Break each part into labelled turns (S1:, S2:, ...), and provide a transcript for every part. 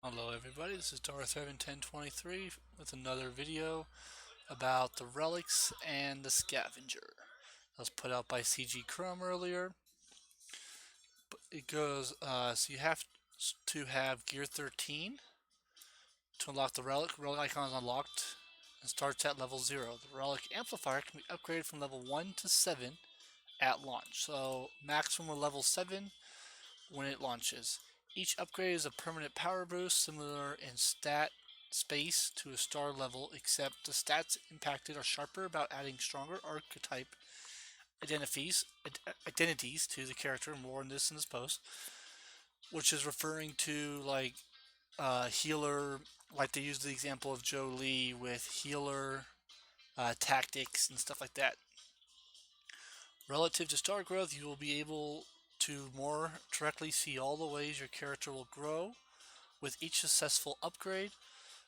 S1: Hello everybody, this is Darth1023 with another video about the Relics and the Scavenger. That was put out by CG Chrome earlier. It goes, so you have to have Gear 13 to unlock the Relic. Relic icon is unlocked and starts at level 0. The Relic Amplifier can be upgraded from level 1 to 7 at launch. So maximum of level 7 when it launches. Each upgrade is a permanent power boost, similar in stat space to a star level, except the stats impacted are sharper about adding stronger archetype identities to the character. More on this in this post, which is referring to like healer, like they use the example of Joe Lee with healer tactics and stuff like that. Relative to star growth, you will be able to more directly see all the ways your character will grow with each successful upgrade.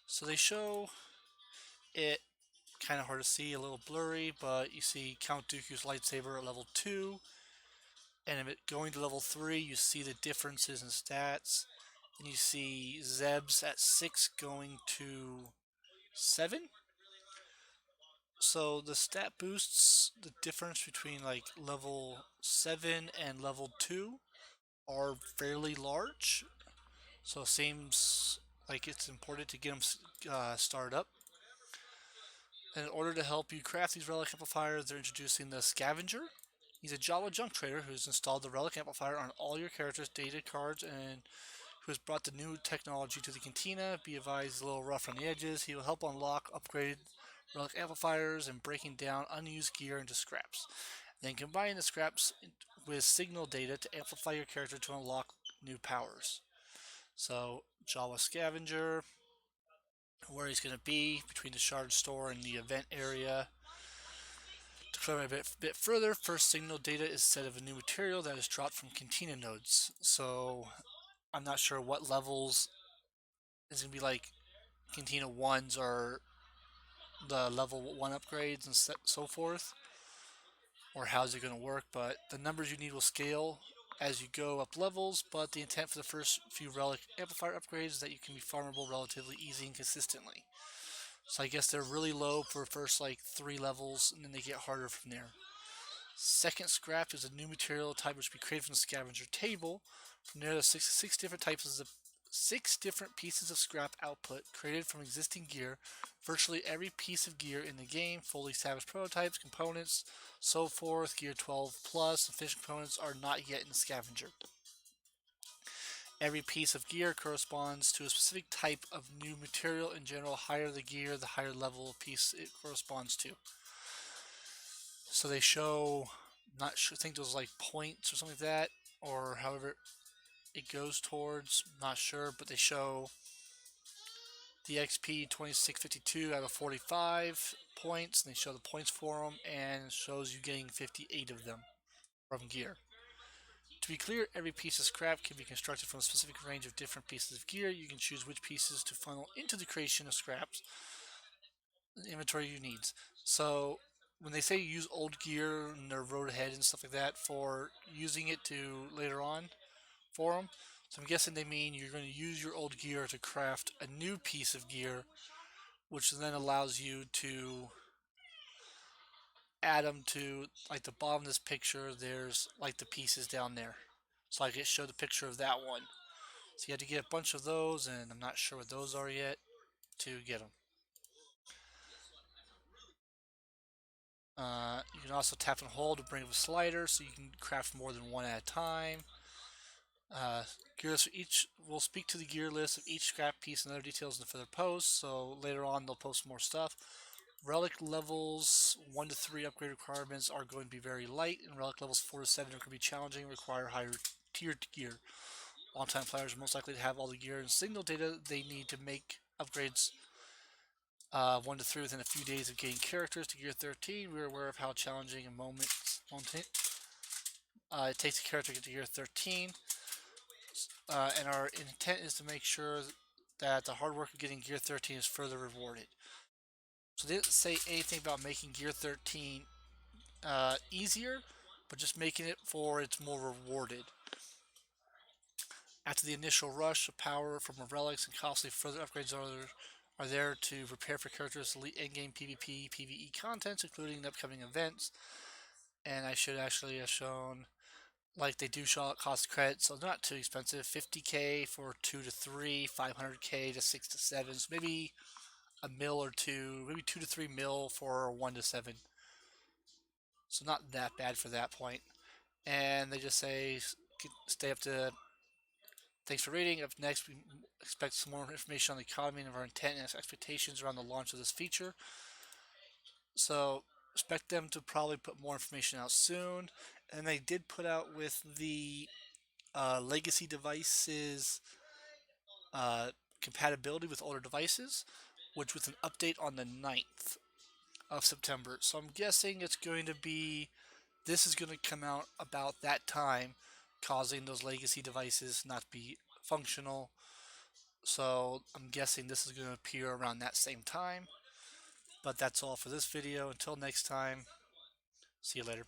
S1: So they show it kind of hard to see, a little blurry, but you see Count Dooku's lightsaber at level 2, and if it going to level 3, you see the differences in stats, and you see Zeb's at 6 going to 7. So the stat boosts, the difference between like level 7 and level 2 are fairly large. So it seems like it's important to get them started up. And in order to help you craft these relic amplifiers, they're introducing the Scavenger. He's a Java junk trader who's installed the relic amplifier on all your characters' data cards and who has brought the new technology to the cantina. Be advised, he's a little rough on the edges. He will help unlock upgraded relic amplifiers and breaking down unused gear into scraps. Then combine the scraps with signal data to amplify your character to unlock new powers. So, Java Scavenger, where he's going to be between the shard store and the event area. To clarify a bit further, first signal data is a set of a new material that is dropped from Cantina nodes. So I'm not sure what levels is going to be like Cantina 1s or the level 1 upgrades and so forth, or how's it going to work, but the numbers you need will scale as you go up levels, but the intent for the first few relic amplifier upgrades is that you can be farmable relatively easy and consistently. So I guess they're really low for first like 3 levels, and then they get harder from there. Second scrap is a new material type which will be created from the scavenger table. From there, there's six different pieces of scrap output created from existing gear. Virtually every piece of gear in the game, fully established prototypes, components, so forth. Gear 12 plus and finished components are not yet in the scavenger. Every piece of gear corresponds to a specific type of new material. In general, higher the gear, the higher level of piece it corresponds to. So they show, not sure, I think those like points or something like that, or however it goes towards, not sure, but they show the XP 2652 out of 45 points, and they show the points for them, and it shows you getting 58 of them from gear. To be clear, every piece of scrap can be constructed from a specific range of different pieces of gear. You can choose which pieces to funnel into the creation of scraps, the inventory you need. So when they say use old gear and their road ahead and stuff like that for using it to later on for them, so I'm guessing they mean you're going to use your old gear to craft a new piece of gear, which then allows you to add them to, like the bottom of this picture, there's like the pieces down there. So I get showed the picture of that one. So you have to get a bunch of those, and I'm not sure what those are yet to get them. You can also tap and hold to bring up a slider, so you can craft more than one at a time. Gear list for each, we'll speak to the gear list of each scrap piece and other details in the further posts, so later on they'll post more stuff. Relic levels 1 to 3 upgrade requirements are going to be very light, and relic levels 4 to 7 are going to be challenging and require higher tiered gear. Long-time players are most likely to have all the gear and signal data they need to make upgrades 1 to 3 within a few days of getting characters to Gear 13. We are aware of how challenging a it takes a character to get to Gear 13, and our intent is to make sure that the hard work of getting Gear 13 is further rewarded. So they didn't say anything about making Gear 13 easier, but just making it for it's more rewarded. After the initial rush of power from relics and costly further upgrades are there to prepare for characters' elite in-game PvP, PvE contents, including the upcoming events. And I should actually have shown, like, they do cost credits, so they're not too expensive. 50k for 2 to 3, 500k to 6 to 7, so maybe a mil or two, maybe 2 to 3 mil for 1 to 7. So not that bad for that point. And they just say, stay up to. Thanks for reading. Up next, we expect some more information on the economy and of our intent and expectations around the launch of this feature. So expect them to probably put more information out soon. And they did put out with the legacy devices uh, compatibility with older devices, which with an update on the 9th of September. So I'm guessing it's going to be, this is going to come out about that time, causing those legacy devices not to be functional. So I'm guessing this is going to appear around that same time. But that's all for this video. Until next time, see you later.